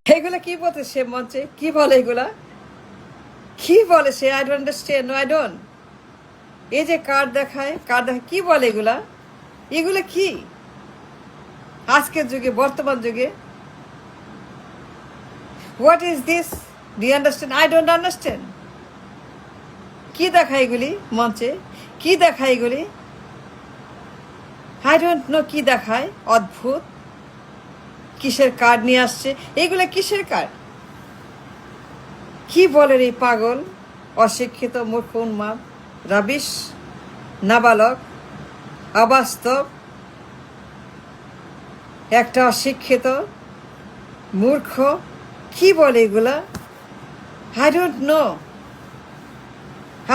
এগুলা কি বলতে সে মঞ্চে কি বলে এগুলা কি বলে সে I don't understand I don't এই যে কার্ড দেখায় কি বলে এগুলা এগুলা কি আজকের যুগে বর্তমান যুগে what is this do understand I don't understand কি দেখায় এগুলি মঞ্চে কি দেখায় এগুলি আই ডোন্ট নো কি দেখায় অদ্ভুত কিসের কার্ড নিয়ে আসছে এইগুলা কিসের কার্ড কি বলেন এই পাগল অশিক্ষিত মূর্খ উন্মাদ রাবিশ নাবালক অবাস্তব একটা অশিক্ষিত মূর্খ কি বলে এগুলা আই ডোন্ট নো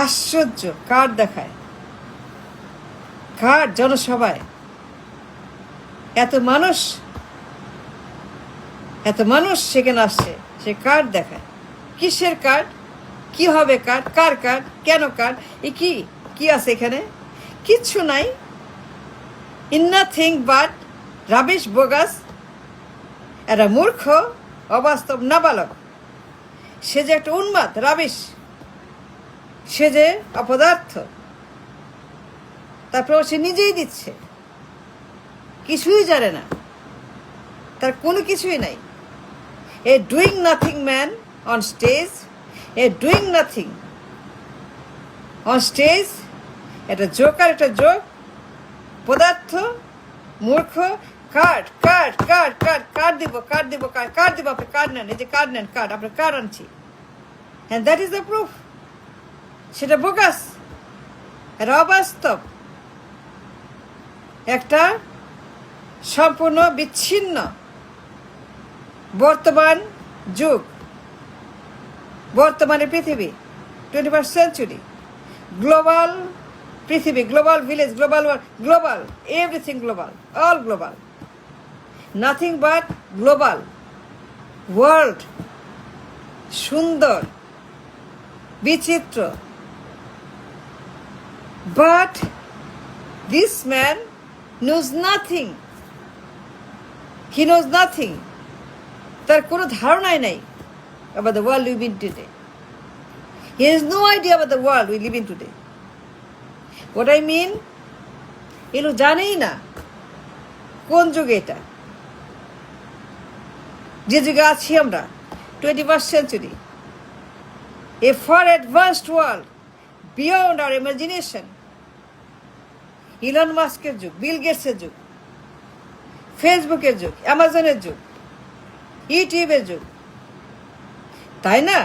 আশ্চর্য কার্ড দেখায় কার্ড জনসভায় এত মানুষ সেখানে আসছে সে কার্ড দেখায় কিসের কার্ড কি হবে কার্ড কার কার্ড কেন কার্ড এ কি আছে এখানে কিচ্ছু নাই in nothing but rubbish bogus একটা মূর্খ অবাস্তব নাবালক সে যে একটা উন্মাদ রাবিশ সে যে অপদার্থ তারপর সে নিজেই দিচ্ছে কিছুই জানে না তার কোনো কিছুই নাই a doing nothing man on stage a doing nothing on stage একটা জোকার একটা জোক পদার্থ মূর্খ card card card card card দিব আপনি কার্ড নেন এই যে কার্ড নেন কার্ড আপনার কার্ড আনছি হ্যাঁ দ্যাট ইজ দ্য প্রুফ সেটা বোগাস এটা অবাস্তব একটা সম্পূর্ণ বিচ্ছিন্ন বর্তমান যুগ বর্তমানে পৃথিবী 21st সেঞ্চুরি গ্লোবাল পৃথিবী global village global global everything global all global nothing but global world সুন্দর বিচিত্র but this man knows nothing he knows nothing তার কোনো ধারণাই নাই about the world we live in today he has no idea about the world we live in today what I mean এগুলো জানেই না কোন যুগে এটা যে যুগে আছি আমরা 21st century a far advanced world beyond our imagination Elon মাস্কের যুগ বিল গেটসের যুগ ফেসবুকের যুগ অ্যামাজনের যুগ ইউটিউবের যুগ তাই না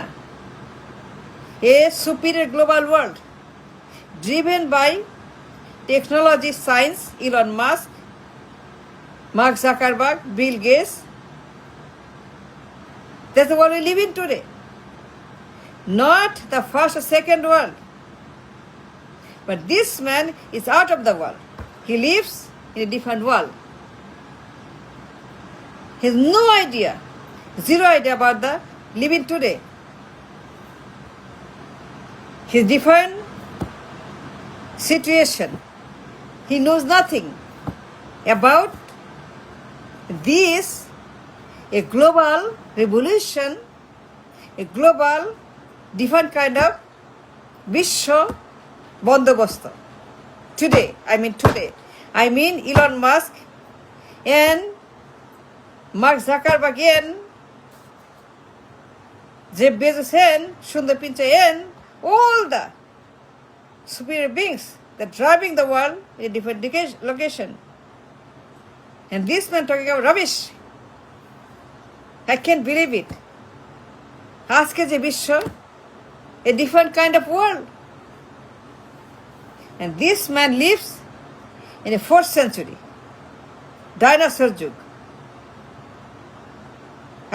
a superior global world driven by technology science Elon Musk Mark Zuckerberg Bill Gates that's the world we live in today not the first or second world. But this man is out of the world. He lives in a different world. He has no idea, zero idea about the living today. His different situation. He knows nothing about this, a global revolution, a global different kind of বিশ্ব বন্দোবস্ত today I mean Elon Musk and Mark Zuckerberg and Jeff Bezos and Sundar Pichai and all the superior beings that driving the world in different location and this man talking about rubbish I can't believe it আজকে যে বিশ্ব a different kind of world and this man lives in a 4th century dinosaur যুগ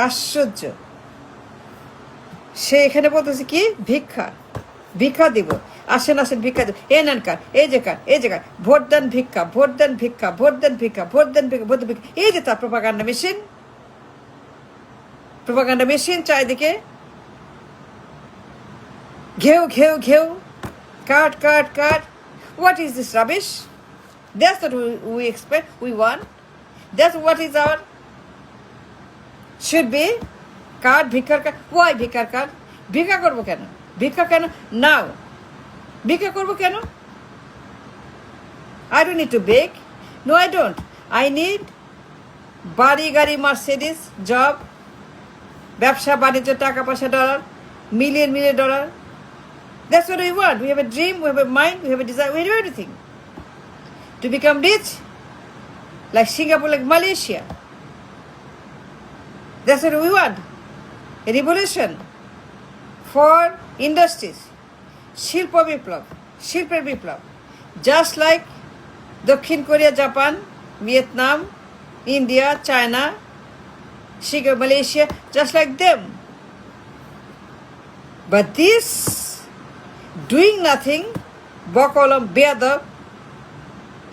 আশ্চর্য সে এখানে বলতেছে কি ভিক্ষা দিব আসেন ভিক্ষা দিব এ নেন কার এই যে ভোট দেন ভিক্ষা এই যে তার প্রোপাগান্ডা মেশিন চারিদিকে ঘেউ কাট what is this rubbish that's what we expect we want that's what is our should be card, ভিক্ষার কার্ড। ওয়াই ভিক্ষার কার্ড? ভিক্ষা করবো কেন? ভিক্ষা কেন? নাও ভিক্ষা করবো কেন? I don't need to beg. No, I don't. I need বাড়ি গাড়ি, মার্সিডিস, জব, ব্যবসা বাণিজ্য, টাকা পয়সা, dollar, million million dollar. That's what we want. We have a dream, we have a mind, we have a desire, we have everything. To become rich, like Singapore, like Malaysia. That's what we want. A revolution for industries. শিল্পের বিপ্লব। Just like দক্ষিণ Korea, Japan, Vietnam, India, China, Singapore, Malaysia, just like them. But this doing nothing, বকলম, বেয়াদব,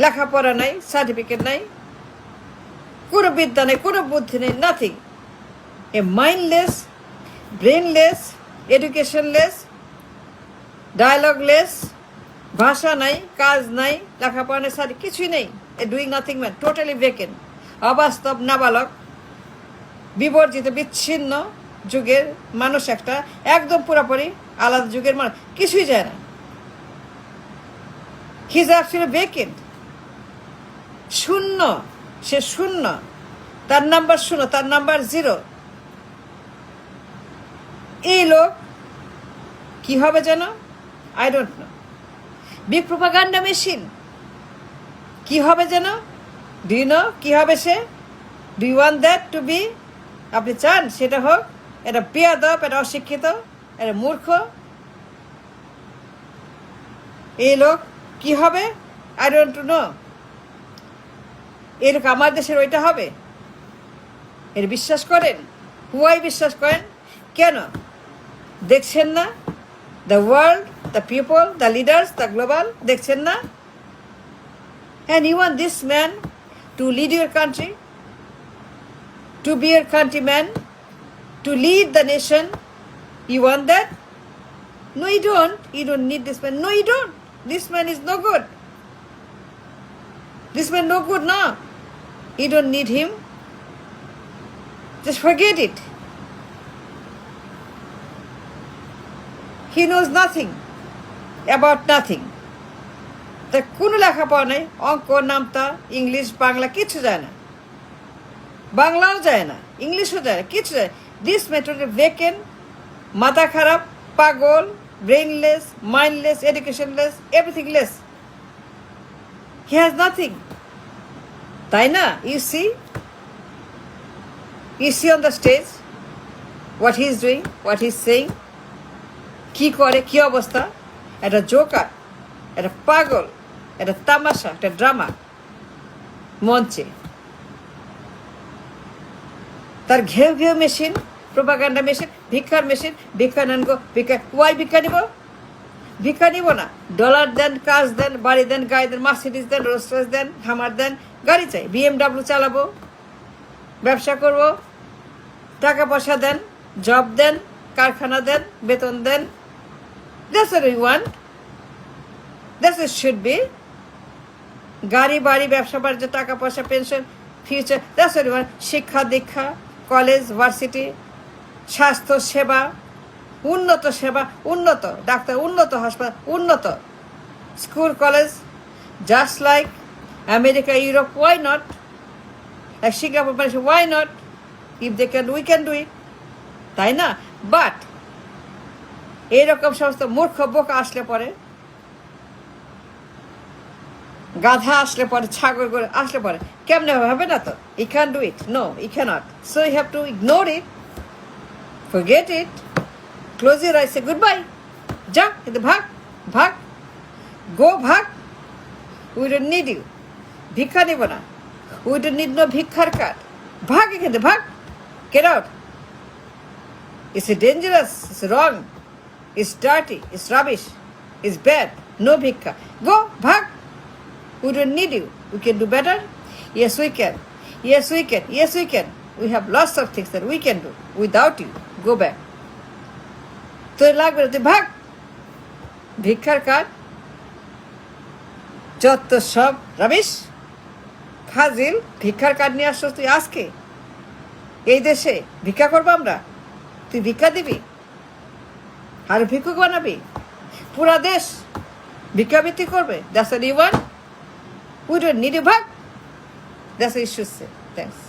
লেখাপড়া নাই, certificate নাই, কোনো বিদ্যা নেই, কোনো বুদ্ধি নেই, nothing. A mindless, brainless, educationless, dialogueless, ভাষা নাই, কাজ নাই, লেখাপড়া নেই, সারি কিছুই নেই। A doing nothing man, totally vacant, অবাস্তব, নাবালক, বিবর্জিত, বিচ্ছিন্ন যুগের মানুষ, একটা একদম পুরোপুরি আলাদা যুগের মানুষ, কিছুই যায় না। হি ইজ অ্যাকচুয়ালি ভেকেন্ট, শূন্য, সে শূন্য, তার নাম্বার শূন্য, তার নাম্বার জিরো। এই লোক কি হবে যেন? I don't know. Big propaganda machine কি হবে যেন? ডু ইউ নো কি হবে সে? Do you want that to be? আপনি চান সেটা হোক? এটা বেয়াদব, এটা অশিক্ষিত, এটা মূর্খ। এই লোক কি হবে? I don't no. এই লোক আমার দেশের ওইটা হবে? এর বিশ্বাস করেন? হুয়াই বিশ্বাস করেন? কেন দেখছেন না? The world, the people, the leaders, the global, দেখছেন না? And you want this man to lead your country, to be your countryman, to lead the nation? You want that? No, you don't. You don't need this man. No, you don't. This man is no good. This man no good, no. You don't need him. Just forget it. He knows nothing about nothing. তার কোনো লেখাপড়া নেই, অঙ্ক, নামতা, English, Bangla কিছু যায় না, বাংলাও যায় না, ইংলিশও যায় না, কিছু যায়। দিস মেথড ভেকেন্ট, মাথা খারাপ, পাগল, brainless, mindless, educationless, everything less. He has nothing, তাই না? You see on the stage what he is doing, what he is saying, কী করে, কী অবস্থা। একটা জোকার, একটা পাগল, একটা তামাশা, একটা ড্রামা মঞ্চে। তার ঘেউ ঘেউ মেশিন, প্রোপাগান্ডা মেশিন, ভিক্ষার মেশিন, ভিক্ষা নেন গো, ভিক্ষা। ওয়াই ভিক্ষা নিব? ভিক্ষা নিব না। ডলার দেন, কাজ দেন, বাড়ি দেন, গাড়ি দেন, মার্সিডিস দেন, রোলস রয়েস দেন, হামার দেন, গাড়ি চাই, BMW চালাবো, ব্যবসা করব, টাকা পয়সা দেন, জব দেন, কারখানা দেন, বেতন দেন। That's what we want. That's what it should be. গাড়ি বাড়ি, ব্যবসা বাণিজ্য, টাকা পয়সা, pension, future. That's what we want. শিক্ষা দীক্ষা, কলেজ, ভার্সিটি, স্বাস্থ্য সেবা, উন্নত সেবা, উন্নত ডাক্তার, উন্নত হাসপাতাল, উন্নত school college, just like America, Europe. Why not? Like Singapore, Malaysia, why not? If they can, we can do it. তাই না? বাট এইরকম সমস্ত মূর্খ বোকা আসলে পরে, গাধা আসলে পরে, ছাগল করে আসলে পরে কেমনে হবে? না তো। He can do it. No, he cannot. So you have to ignore it, forget it, close your eyes, say good bye, যা, কিন্তু ভাগ, ভাগ, গো, ভাগ। We don't need you. ভিক্ষা নেব না। উই ডোন্ট নিড নো ভিক্ষার কার্ড। ভাগ এখান থেকে, ভাগ, get out. It's dangerous, it's wrong, it's dirty, it's rubbish, it's bad. No bhikha. Go, bhag. We don't need you. We can do better. Yes, we can. Yes, we can. Yes, we can. We have lots of things that we can do without you. Go back. তো লাগবে তুই ভাগ। ভিক্ষার card, যত সব rubbish, ফাজিল। ভিক্ষার card নিয়ে আসছো তুই আজকে এই দেশে? ভিক্ষা করবো আমরা? তুই ভিক্ষা দিবি আর ভিক্ষুক বানাবি পুরা দেশ ভিক্ষাবৃত্তি করবে that's what you want we don't need a ভাগ দ্যাটস ইস্যু সে থ্যাঙ্কস